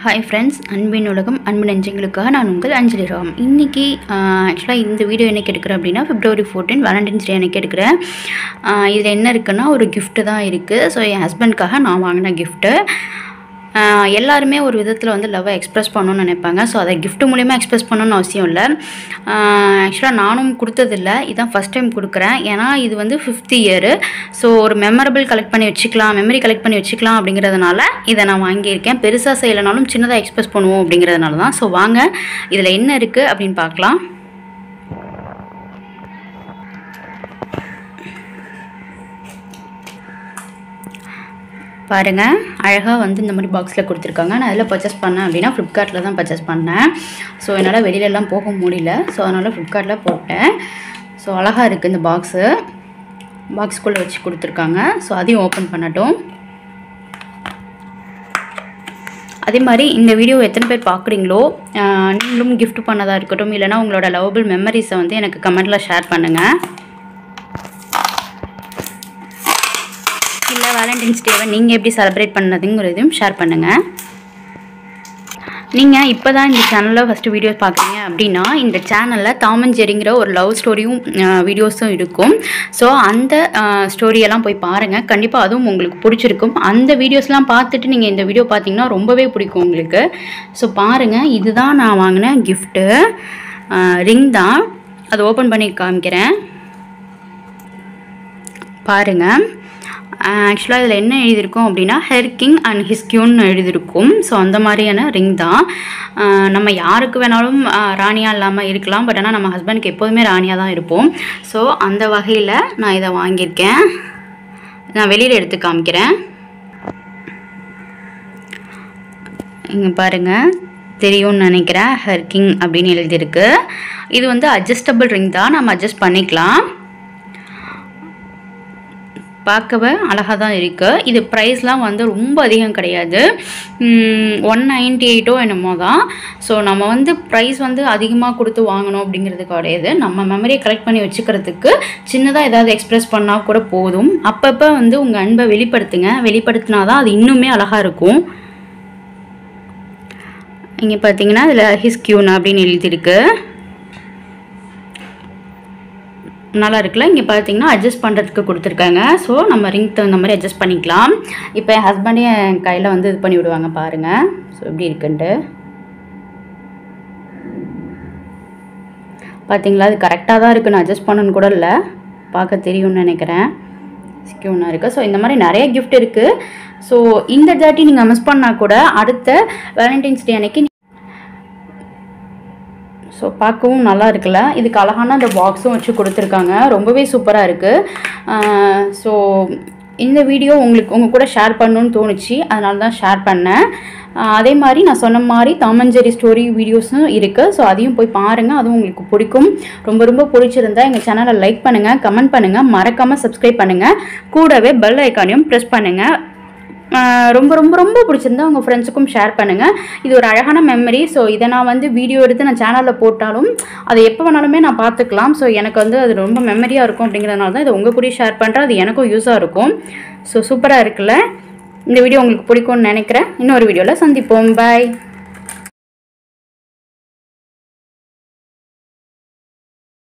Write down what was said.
Hi friends, Anbin Ulagam, Anbin நெஞ்சங்களுக்காக நான் உங்கள் அஞ்சலி ராம். இன்னைக்கு ஆக்சுவலாக இந்த வீடியோ என்னைக்கு எடுக்கிறேன் அப்படின்னா February 14 வேலண்டைன்ஸ் டே அன்னைக்கு எடுக்கிறேன். இதில் என்ன இருக்குன்னா ஒரு gift தான் இருக்குது. ஸோ என் ஹஸ்பண்ட்காக நான் வாங்கின கிஃப்ட்டு. எல்லாருமே ஒரு விதத்தில் வந்து லவ்வை எக்ஸ்ப்ரெஸ் பண்ணணும்னு நினைப்பாங்க. ஸோ அதை கிஃப்ட் மூலிமா எக்ஸ்ப்ரெஸ் பண்ணணும்னு அவசியம் இல்லை. ஆக்சுவலாக நானும் கொடுத்ததில்லை, இதுதான் ஃபஸ்ட் டைம் கொடுக்குறேன். ஏன்னா இது வந்து 5th இயரு. ஸோ ஒரு மெமரி கலெக்ட் பண்ணி வச்சுக்கலாம் அப்படிங்கிறதுனால இதை நான் வாங்கியிருக்கேன். பெருசாக செய்யலைனாலும் சின்னதாக எக்ஸ்ப்ரெஸ் பண்ணுவோம் அப்படிங்கிறதுனால தான். ஸோ வாங்க இதில் என்ன இருக்குது அப்படின்னு பார்க்கலாம். பாருங்கள், அழகாக வந்து இந்த மாதிரி பாக்ஸில் கொடுத்துருக்காங்க. நான் அதில் பர்ச்சேஸ் பண்ணேன் அப்படின்னா ஃப்ளிப்கார்ட்டில் தான் பர்ச்சேஸ் பண்ணேன். ஸோ என்னால் வெளியிலலாம் போக முடியல. ஸோ அதனால் ஃப்ளிப்கார்ட்டில் போட்டேன். ஸோ அழகாக இருக்குது இந்த பாக்ஸ்குள்ளே வச்சு கொடுத்துருக்காங்க. ஸோ அதையும் ஓப்பன் பண்ணட்டும். அதே மாதிரி இந்த வீடியோ எத்தனை பேர் பார்க்குறீங்களோ நீங்களும் கிஃப்ட் பண்ணதாக இருக்கட்டும், இல்லைனா உங்களோட லவபிள் மெமரிஸை வந்து எனக்கு கமெண்ட்டில் ஷேர் பண்ணுங்கள். இல்லை வேலண்டைன்ஸ் டேவை நீங்கள் எப்படி செலிப்ரேட் பண்ணதுங்கிறதையும் ஷேர் பண்ணுங்கள். நீங்கள் இப்போ தான் இந்த சேனலில் ஃபஸ்ட்டு வீடியோஸ் பார்க்குறீங்க அப்படின்னா இந்த சேனலில் டாம் அண்ட் ஜெரிங்கிற ஒரு லவ் ஸ்டோரியும் வீடியோஸும் இருக்கும். ஸோ அந்த ஸ்டோரியெல்லாம் போய் பாருங்கள். கண்டிப்பாக அதுவும் உங்களுக்கு பிடிச்சிருக்கும். அந்த வீடியோஸ்லாம் பார்த்துட்டு நீங்கள் இந்த வீடியோ பார்த்தீங்கன்னா ரொம்பவே பிடிக்கும் உங்களுக்கு. ஸோ பாருங்கள், இதுதான் நான் வாங்கின கிஃப்ட்டு. ரிங் தான். அதை ஓப்பன் பண்ணி காமிக்கிறேன். பாருங்கள், ஆக்சுவலாக இதில் என்ன எழுதியிருக்கும் அப்படின்னா ஹெர் கிங் அண்ட் ஹிஸ் கியூன்னு எழுதியிருக்கும். ஸோ அந்த மாதிரியான ரிங் தான். நம்ம யாருக்கு வேணாலும் ராணியாக இல்லாமல் இருக்கலாம். பட் ஆனால் நம்ம ஹஸ்பண்டுக்கு எப்போதுமே ராணியாக தான் இருப்போம். ஸோ அந்த வகையில் நான் இதை வாங்கியிருக்கேன். நான் வெளியில் எடுத்து காமிக்கிறேன். இங்கே பாருங்கள், தெரியும்னு நினைக்கிறேன். ஹெர் கிங் அப்படின்னு எழுதியிருக்கு. இது வந்து அட்ஜஸ்டபிள் ரிங் தான், நம்ம அட்ஜஸ்ட் பண்ணிக்கலாம். பார்க்கவே அழகாக தான் இருக்குது. இது ப்ரைஸ்லாம் வந்து ரொம்ப அதிகம் கிடையாது. 198 என்னமோ தான். ஸோ நம்ம வந்து ப்ரைஸ் வந்து அதிகமாக கொடுத்து வாங்கணும் அப்படிங்கிறது கிடையாது. நம்ம மெமரியை கலெக்ட் பண்ணி வச்சுக்கிறதுக்கு சின்னதாக ஏதாவது எக்ஸ்ப்ரெஸ் பண்ணால் கூட போதும். அப்பப்போ வந்து உங்கள் அன்பை வெளிப்படுத்தினா தான் அது இன்னுமே அழகாக இருக்கும். இங்கே பார்த்தீங்கன்னா இதில் ஹிஸ் கியூன் அப்படின்னு எழுதியிருக்கு. நல்லா இருக்குல்ல. இங்கே பார்த்தீங்கன்னா அட்ஜஸ்ட் பண்ணுறதுக்கு கொடுத்துருக்காங்க. ஸோ நம்ம ரிங் தகுந்த மாதிரி அட்ஜஸ்ட் பண்ணிக்கலாம். இப்போ என் ஹஸ்பண்டே என் கையில் வந்து இது பண்ணி விடுவாங்க பாருங்கள். ஸோ எப்படி இருக்குன்ட்டு பார்த்தீங்களா? அது கரெக்டாக தான் இருக்குது. நான் அட்ஜஸ்ட் பண்ணணுன்னு கூட இல்லை, பார்க்க தெரியும்னு நினைக்கிறேன். ஸ்கியூனாக இருக்குது. ஸோ இந்த மாதிரி நிறைய கிஃப்ட் இருக்குது. ஸோ இந்த தாட்டி நீங்கள் மிஸ் பண்ணால் கூட அடுத்த வேலண்டைன்ஸ் டே அன்னைக்கு ஸோ பார்க்கவும் நல்லா இருக்குல்ல. இதுக்கு அழகான அந்த பாக்ஸும் வச்சு கொடுத்துருக்காங்க. ரொம்பவே சூப்பராக இருக்குது. ஸோ இந்த வீடியோ உங்கள் கூட ஷேர் பண்ணணுன்னு தோணுச்சு, அதனால தான் ஷேர் பண்ணேன். அதே மாதிரி நான் சொன்ன மாதிரி டாம் அண்ட் ஜெரி ஸ்டோரி வீடியோஸும் இருக்குது. ஸோ அதையும் போய் பாருங்கள். அதுவும் உங்களுக்கு பிடிக்கும். ரொம்ப பிடிச்சிருந்தா எங்கள் சேனலை லைக் பண்ணுங்கள், கமெண்ட் பண்ணுங்கள், மறக்காமல் சப்ஸ்கிரைப் பண்ணுங்கள். கூடவே பெல் ஐக்கானையும் ப்ரெஸ் பண்ணுங்கள். ரொம்ப பிடிச்சிருந்தா உங்கள் ஃப்ரெண்ட்ஸுக்கும் ஷேர் பண்ணுங்கள். இது ஒரு அழகான மெமரி. ஸோ இதை நான் வந்து வீடியோ எடுத்து நான் சேனலில் போட்டாலும் அதை எப்போ வேணாலுமே நான் பார்த்துக்கலாம். ஸோ எனக்கு வந்து அது ரொம்ப மெமரியாக இருக்கும். அப்படிங்கிறதுனால தான் இதை உங்கள் கூட ஷேர் பண்ணுறேன். அது எனக்கும் யூஸாக இருக்கும். ஸோ சூப்பராக இருக்குல்ல. இந்த வீடியோ உங்களுக்கு பிடிக்கும்னு நினைக்கிறேன். இன்னொரு வீடியோவில் சந்திப்போம். பாய்.